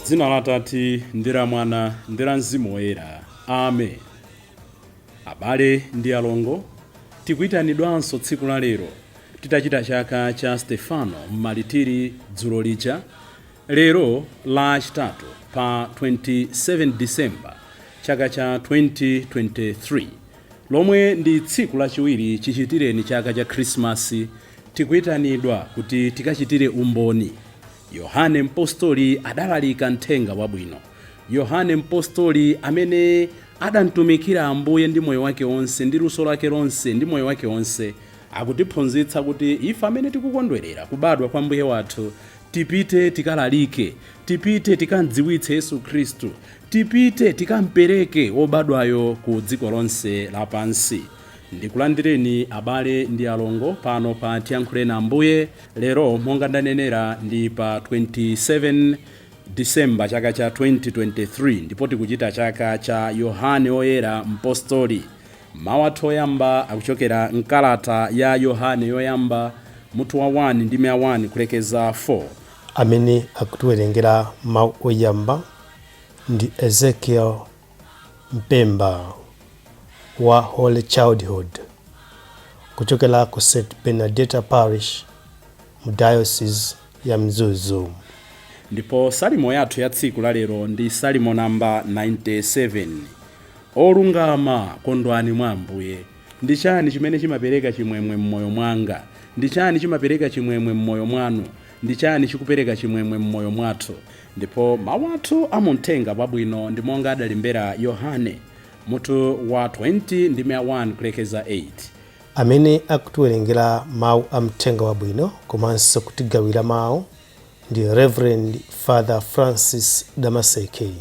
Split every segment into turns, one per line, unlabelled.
M'dzina la Atate ndi la Mwana ndi la Mzimu Woyera. Amen. Abale ndi alongo, tikuyitanidwanso tsiku la lero titachita chaka cha Stefano m'malitiri dzulo lija, lero la chitatu pa 27 Disemba chaka cha 2023, lomwe ndi tsiku lachiwiri chichitireni chaka cha Krismasi. Tikuyitanidwa kuti tikachitire umboni. Yohane Mpostoli adalalika mthenga wabwino. Yohane Mpostoli amene adantumikira Ambuye ndi moyo wake wonse, ndi luso lake lonse, ndi moyo wake wonse, akutiphunzitsa kuti ife amene tikukondwerera kubadwa kwa Mbuye wathu tipite tikalalike, tipite tikamdziwitse Yesu Khristu, tipite tikampereke wobadwayo ku dziko lonse lapansi. Ndikulandireni abale ndi alongo pano pa Tiyankhuleni Ambuye. Lero monga ndanenera ndi pa 27 Disemba chaka cha 2023, ndipo tikuchita chaka cha Yohane Woyera Mpostoli. Mawu athu oyamba akuchokera mkalata ya Yohane yoyamba mutu wa 1 ndi 1 kulekeza 4.
Amene akutiwerengera mawu oyamba ndi Ezekiel Mpemba wa Holy Childhood kuchokera ku St. Benedetta Parish mu Diocese ya Mzuzu.
Ndipo salimo yathu ya tsiku la lero ndi salimo namba 97. Olungama kondwani mwa Ambuye. Ndi chani chimene chimapereka chimwemwe m'moyo mwanga? Ndi chani chimapereka chimwemwe m'moyo mwanu? Ndi chani chikupereka chimwemwe m'moyo mwathu? Ndipo mawu athu amumthenga wabwino ndi monga adalembera Yohane mutu wa 20 ndi 1 kulekeza 8.
Amene akutiwerengera mawu amthenga wabwino komanso kutigawira mawu ndi Reverend Father Francis Damaseke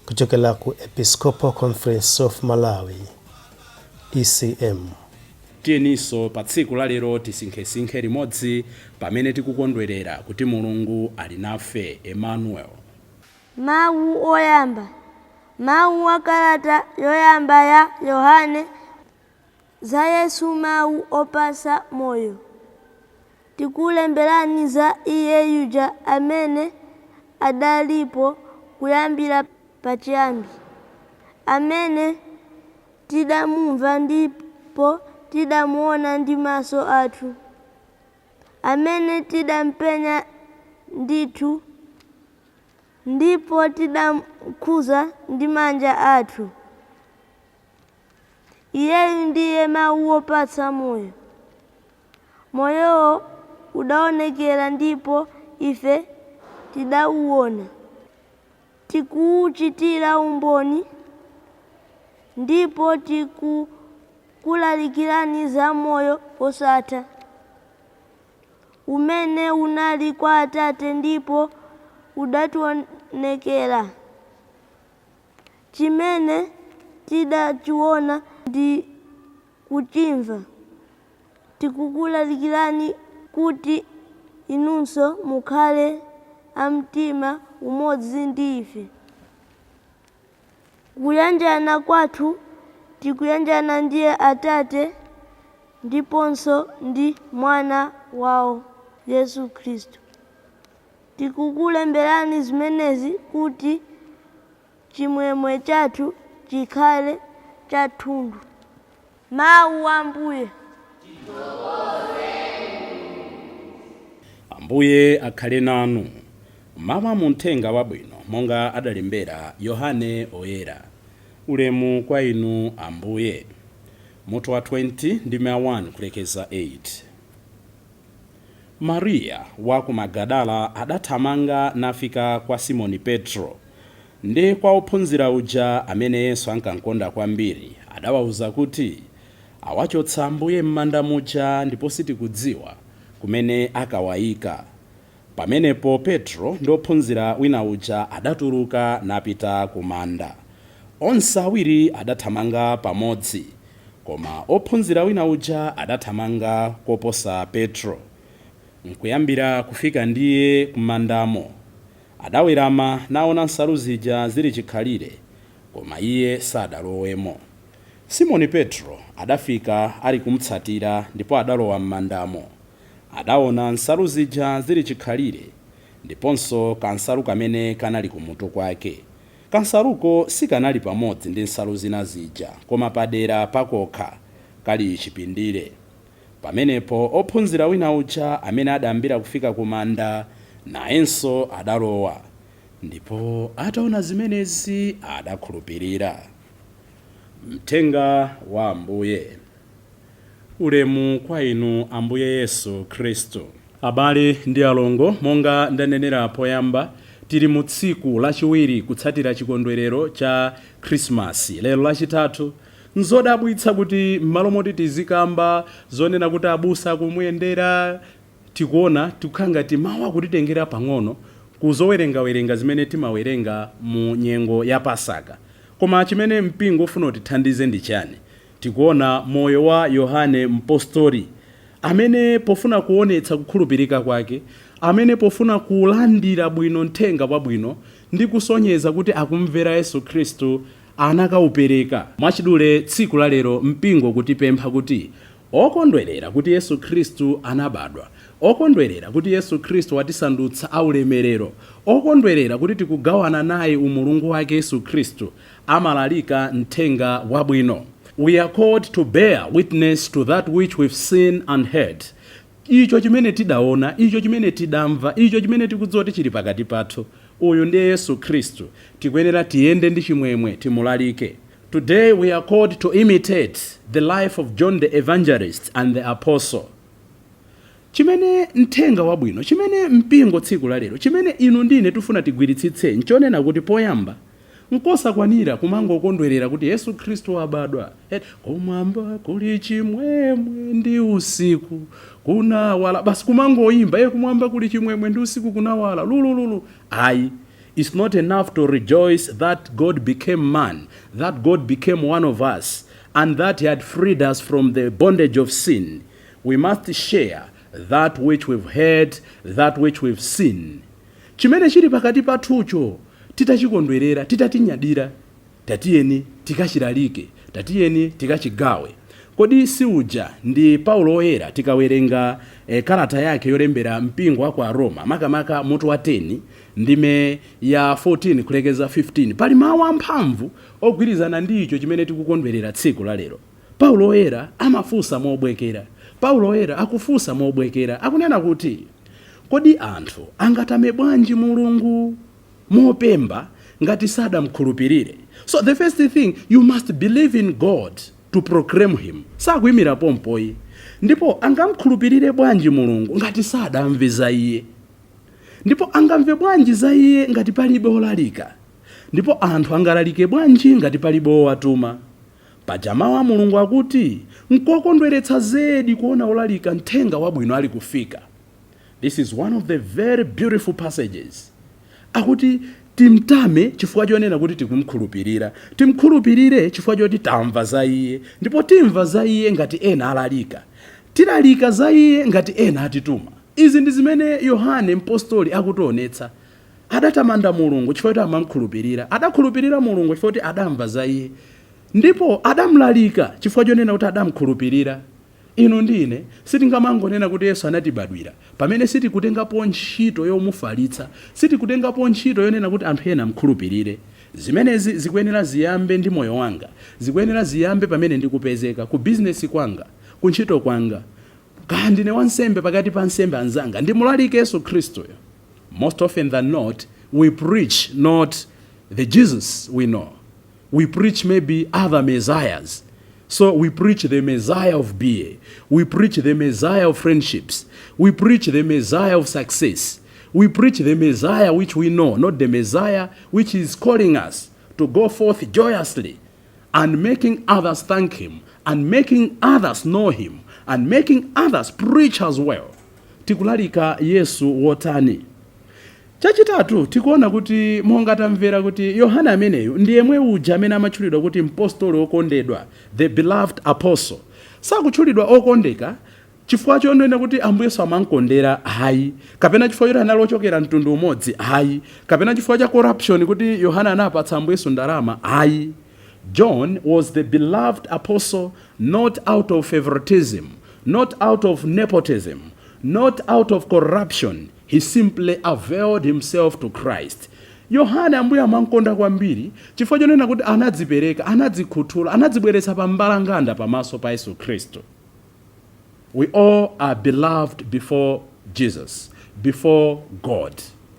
kuchokera ku Episcopal Conference of Malawi ECM.
Tiyeniso pa tsiku la lero tisinkhesinkhe limodzi pamene tikukondwerera kuti Mulungu ali nafe, Emmanuel.
Mawu oyamba. Mawu wa kalata yoyamba ya Yohane za Yesu, mawu opasa moyo. Tikulemberani za iye yuja amene adalipo kuyambira pachiyambi, amene tidamumva ndipo tidamuona ndi maso athu, amene tidampenya ndithu ndipo tidamkhuza ndi manja athu. Iyeyu ndiye mawu opatsa moyo. Moyowo udaonekera ndipo ife tidauona, tikuwuchitira umboni, ndipo tikukulalikirani za moyo osatha umene unali kwa Atate ndipo udationekera. Chimene tidachiona ndi kuchimva tikukulalikirani kuti inunso mukhale amtima umodzi ndi ife. Kuyanjana kwathu tikuyanjana ndiye Atate ndiponso ndi Mwana wawo Yesu Khristu. Tikukulemberani zimenezi kuti chimwemwe chathu chikhale chathunthu. Mawu a Ambuye.
Ambuye akhale nanu. Mawu amumthenga wabwino monga adalembera Yohane Woyera. Ulemu kwa inu Ambuye. Mutu wa 20 ndi 1 kulekeza 8. Maria wa ku Magadala adathamanga nafika kwa Simoni Petro ndi kwa ophunzira uja amene Yesu ankankonda kwambiri. Adawawuza kuti awachotsa Ambuye m'manda muja ndipo sitikudziwa kumene akawayika. Pamenepo Petro ndi ophunzira wina uja adatuluka napita ku manda. Onse awiri adathamanga pamodzi, koma ophunzira wina uja adathamanga koposa Petro. Nkuyambira kufika ndiye kumandamo, adawerama naona nsalu zija zili chikhalire, koma iye sadalowemo. Simoni Petro adafika ali kumutsatira ndipo adalowa m'mandamo. Adaona nsalu zija zili chikhalire ndiponso kansalu kamene kanali kumutu kwake. Kansaluko sikanali pamodzi ndi nsalu zina zija, koma padera pakokha kali chipindire. Pamenepo ophunzira wina uja amene adayambira kufika ku manda nayenso adalowa, ndipo ataona zimenezi adakhulupirira. Mthenga wa Ambuye. Ulemu kwa inu Ambuye Yesu Khristu. Abale ndi alongo, monga ndanenera poyamba, tili mu tsiku lachiwiri kutsatira chikondwerero cha Krismasi. Lero lachitatu, nzodabwitsa kuti m'malo moti tizikamba zonena kuti abusa kumuyendera, tikuona tikhanga timawa kutitengera pang'ono kuzowerenga zimene timawerenga mu nyengo ya Pasaka. Koma chimene mpingo ufuna utithandize ndi chani? Tikuona moyo wa Yohane Mpostoli, amene pofuna kuonetsa kukhulupirika kwake, amene pofuna kulandira bwino mthenga wabwino ndi kusonyeza kuti akumvera Yesu Khristu, anakaupereka. Mwachidule tsiku la lero mpingo kutipempha kuti okondwerera kuti Yesu Khristu anabadwa, okondwerera kuti Yesu Khristu watisandutsa aulemerero, okondwerera kuti tikugawana naye umulungu wake Yesu Khristu, amalalika mthenga wabwino. We are called to bear witness to that which we've seen and heard. Icho chimene tidaona, icho chimene tidamva, icho chimene tikudziwa kuti chili pakati pathu, uyu ndiye Yesu Khristu. Tikuyenera tiyende ndi chimwemwe timulalike. Today we are called to imitate the life of John the Evangelist and the Apostle. Chimene mthenga wabwino, chimene mpingo tsiku la lero, chimene inu ndine tufuna tigwiritsitse, nchonena kuti poyamba nkosakwanira kumangokondwerera kuti Yesu Khristu wabadwa. Kumwamba kuli chimwemwe ndi usiku kunawala. Basi kumangoimba kumwamba kuli chimwemwe ndi usiku kunawala. Lulululu. Ayi. It's not enough to rejoice that God became man, that God became one of us, and that he had freed us from the bondage of sin. We must share that which we've heard, that which we've seen. Chimene chili pakati pathucho titachikondwerera, titatinyadira, tatiyeni tikachilalike, tatiyeni tikachigawe. Kodi si uja ndi Paulo Woyera tikawerenga kalata yake yolembera mpingo wa kwa Roma, makamaka mutu wa 10 ndime ya 14 kulekeza 15, pali mawu amphamvu ogwirizana ndi icho chimene tikukondwerera tsiku la lero. Paulo Woyera amafunsa mobwekera, Paulo Woyera akufunsa mobwekera, akunena kuti kodi anthu angatame bwanji Mulungu mopemba ngati sadamkhulupirire? So the first thing, you must believe in God to proclaim him. Sakuyimira pompoyi. Ndipo angamkhulupirire bwanji Mulungu ngati sadamve za iye? Ndipo angamve bwanji za iye ngati palibe olalika? Ndipo anthu angalalike bwanji ngati palibe owatuma? Pajama wa Mulungu akuti nkokondweretsa zedi kuona olalika mthenga wabwino ali kufika. This is one of the very beautiful passages. Akuti timtame chifukwa chonena kuti tikumkhulupirira, timkhulupirire chifukwa choti tamva za iye, ndipo timva za iye ngati ena alalika, tilalika za iye ngati ena atituma. Izi ndi zimene Yohane Mpostoli akutionetsa. Adatamanda Mulungu chifukwa choti amamkhulupirira, adakhulupirira Mulungu chifukwa choti adamva za iye, ndipo adamlalika chifukwa chonena kuti adamkhulupirira. Inu ndine sitingamangonena kuti Yesu anatibadwira pamene sitikutengapo ntchito yomufalitsa, sitikutengapo ntchito yonena kuti anthu ena amkhulupirire. Zimenezi zikuyenera ziyambe ndi moyo wanga, zikuyenera ziyambe pamene ndikupezeka ku business kwanga, ku ntchito kwanga, kaya ndine wansembe pakati pa nsembe anzanga, ndimulalike Yesu Khristu. Most often than not, we preach not the Jesus we know. We preach maybe other messiahs. So we preach the Messiah of being. We preach the Messiah of friendships. We preach the Messiah of success. We preach the Messiah which we know, not the Messiah which is calling us to go forth joyously and making others thank him and making others know him and making others preach as well. Tikulalika Yesu wotani. Chachitatu tikuona kuti monga tamvera kuti Yohane ameneyo ndiye mwe uja amene amatchulidwa kuti mpostoli okondedwa, the beloved apostle. Sakutchulidwa okondeka chifukwa chonena kuti Ambuye Yesu amankondera, hayi, kapena chifukwa choti anali ochokera mtundu umodzi, hayi, kapena chifukwa cha corruption kuti Yohane anapatsa Ambuye Yesu ndalama, hayi. John was the beloved apostle not out of favoritism, not out of nepotism, not out of corruption. He simply availed himself to Christ. Yohane ambuye amankonda kwambiri chifukwa chonena kuti anadzipereka, anadzikhuthula, anadzibweretsa pa mbalanganda pamaso pa Yesu Khristu. We all are beloved before Jesus, before God.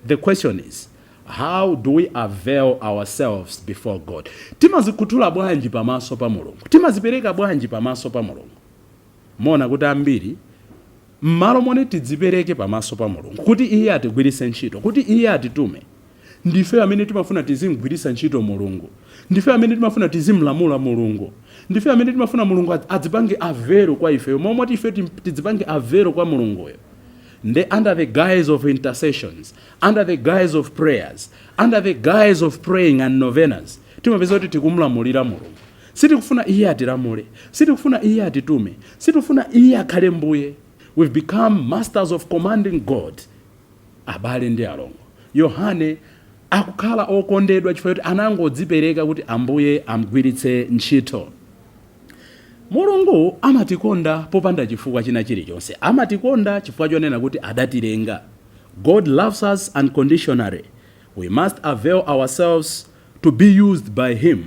The question is, how do we avail ourselves before God? Timazikhuthula bwanji pamaso pa Mulungu? Timazipereka bwanji pamaso pa Mulungu? Mona kuti ambiri mmalo mone tidzipereke pamaso pa Mulungu kuti iye atigwiritse ntchito, kuti iye atitume. Ndife amene timafuna tizimgwiritsa ntchito Mulungu. Ndife amene timafuna tizimlamula Mulungu. Ndife amene timafuna Mulungu adzipange avero kwa ife. Momwe ife tidzipange avero kwa Mulunguyo. Under the guise of intercessions, under the guise of prayers, under the guise of praying and novenas, timapeza kuti tikumlamulira Mulungu. Sitikufuna iye atilamule, sitikufuna iye atitume, sitikufuna iye akhale mbuye. We've become masters of commanding God. Abale ndi alongo. Yohane akukhala okondedwa chifukwa kuti anangodzipereka kuti ambuye amgwiritse ntchito. Mulungu amatikonda popanda chifukwa china chilichonse. Amatikonda chifukwa chonena kuti adatilenga. God loves us unconditionally. We must avail ourselves to be used by him.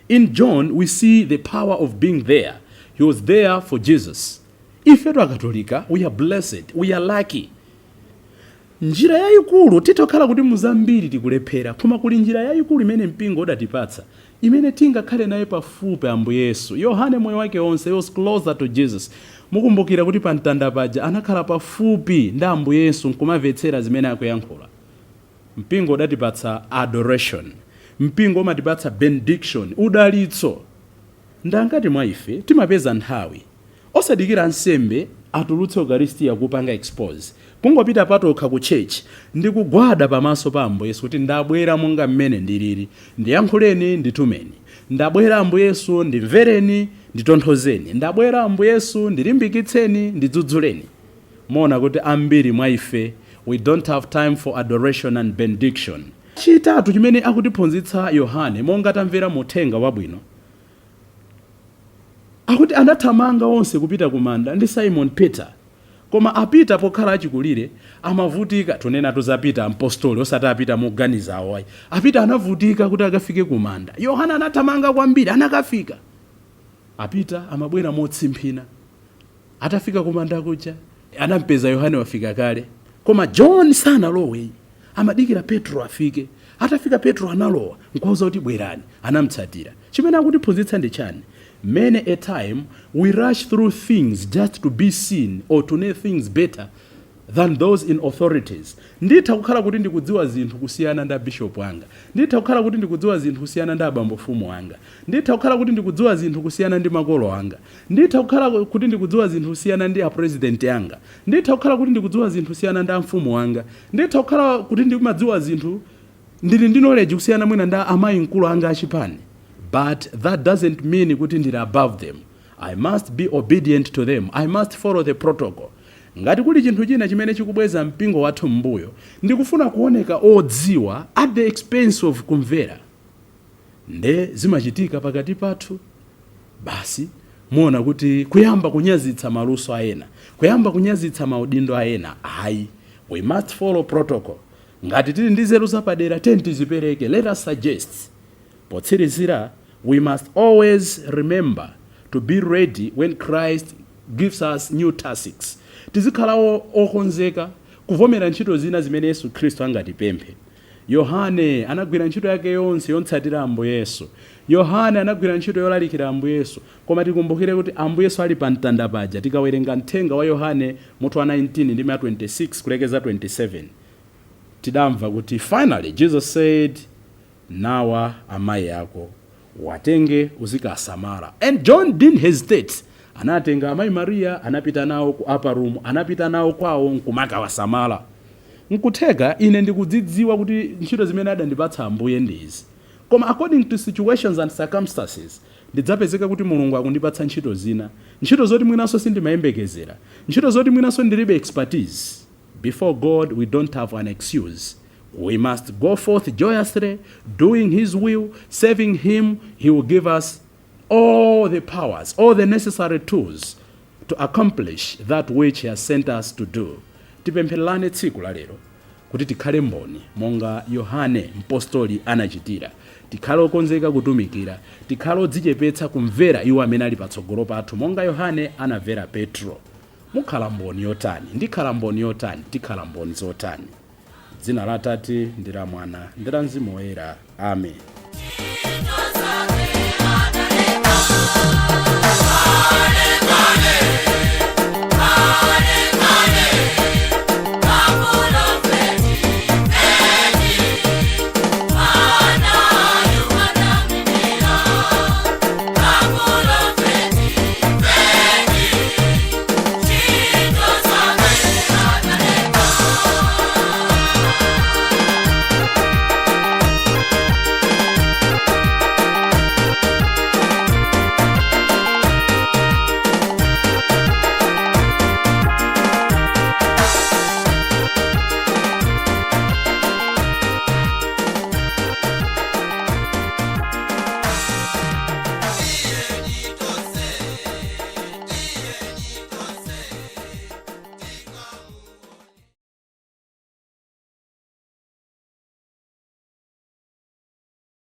In John, we see the power of being there. He was there for Jesus. Ife Katolika, we are blessed, we are lucky. Njira yayikulu titokhala kuti muzambiri tikulephera, koma kuli njira yayikulu imene mpingo udatipatsa, imene tingakhale naye pafupi Ambuye Yesu. Yohane moyo wake onse was closer to Jesus. Mukumbukira kuti pa mtanda paja anakhala pafupi ndi Ambuye Yesu nkumamvetsera zimene akuyankhula. Mpingo udatipatsa adoration, mpingo umatipatsa benediction, udalitso. Ndangati mwa ife timapeza nthawi osadikira nsembe atulutse Eucharistia kupanga expose. Kungopita patokha ku church ndi kugwada pamaso pa Ambuye Yesu kuti ndabwera monga mmene ndilili, ndiyankhuleni nditumeni. Ndabwera Ambuye Yesu ndimvereni nditonthozeni. Ndabwera Ambuye Yesu ndilimbikitseni ndidzudzuleni. Mona kuti ambiri mwa ife we don't have time for adoration and benediction. Chitatu chimene akutiphunzitsa Yohane monga tamvera muthenga wabwino, akuti anathamanga onse kupita kumanda ndi Simon Peter. Koma apita pokhala achikulire amavutika, tonena tozapita Mpostoli osati apita moganiza awayi. Apita anavutika kuti akafike kumanda. Yohane anathamanga kwambiri anakafika. Apita amabwera motsimphina. Atafika kumanda kucha anampeza Yohane wafika kale. Koma John sanalowe. Amadikira Petro afike. Atafika Petro analowa nkwauza kuti bwerani, anamtsatira. Chimene akutiphunzitsa ndi chani? Many a time we rush through things just to be seen or to know things better than those in authorities. Nditha kukhala kuti ndikudziwa zinthu kusiyana nda bishop wanga. Nditha kukhala kuti ndikudziwa zinthu kusiyana nda bambofumu wanga. Nditha kukhala kuti ndikudziwa zinthu kusiyana ndi makolo wanga. Nditha kukhala kuti ndikudziwa zinthu kusiyana ndi a president yanga. Nditha kukhala kuti ndikudziwa zinthu kusiyana nda mfumu wanga. Nditha kukhala kuti ndikumadziwa zinthu ndili ndi knowledge kusiyana mwina nda amayi mkulu anga achipani. But that doesn't mean kuti ndili above them. I must be obedient to them. I must follow the protocol. Ngati kuli chinthu china chimene chikubweza mpingo wathu mbuyo, ndikufuna kuoneka odziwa at the expense of kumvera. Nde zimachitika pakati pathu. Basi muona kuti kuyamba kunyazitsa maluso aena, kuyamba kunyazitsa maudindo aena. Ayi, we must follow protocol. Ngati tili ndi nzeru zapadera tizipereke. Let us suggest. Potsirizira, we must always remember to be ready when Christ gives us new tasks. Tizikhala okonzeka kuvomera ntchito zina zimene Yesu Khristu angatipemphe. Yohane anagwira ntchito yake yonse yotsatira Ambuye Yesu. Yohane anagwira ntchito yolalikira Ambuye Yesu. Koma tikumbukire kuti Ambuye Yesu ali pa mtanda paja. Tikawerenga mthenga wa Yohane mutu wa 19 ndi 26 kulekeza 27. Tidamva kuti finally Jesus said, nawa amayi yako watenge uzika Samara. And John didn't hesitate. Anatenga amayi Maria, anapita nawo ku upper room, anapita nawo kwawo nkumaka wa Samara. Nkutheka ine ndikudzidziwa kuti ntchito zimene adandipatsa Ambuye ndizi. Koma according to situations and circumstances, ndidzapezeka kuti Mulungu akundipatsa ntchito zina. Ntchito zoti mwinaso sindimayembekezera. Ntchito zoti mwinaso ndilibe expertise. Before God, we don't have an excuse. We must go forth joyously, doing his will, serving him. He will give us all the powers, all the necessary tools to accomplish that which he has sent us to do. tipemphererane tsiku la lero kuti tikhale mboni monga Yohane Mpostoli anachitira, tikhale okonzeka kutumikira, tikhale odzichepetsa kumvera iwo amene ali patsogolo pathu monga Yohane anamvera Petro. Mukhala mboni yotani, ndikhala mboni yotani, tikhala mboni zotani. Dzina la Atate ndi la Mwana ndi la Mzimu Woyera. Amen.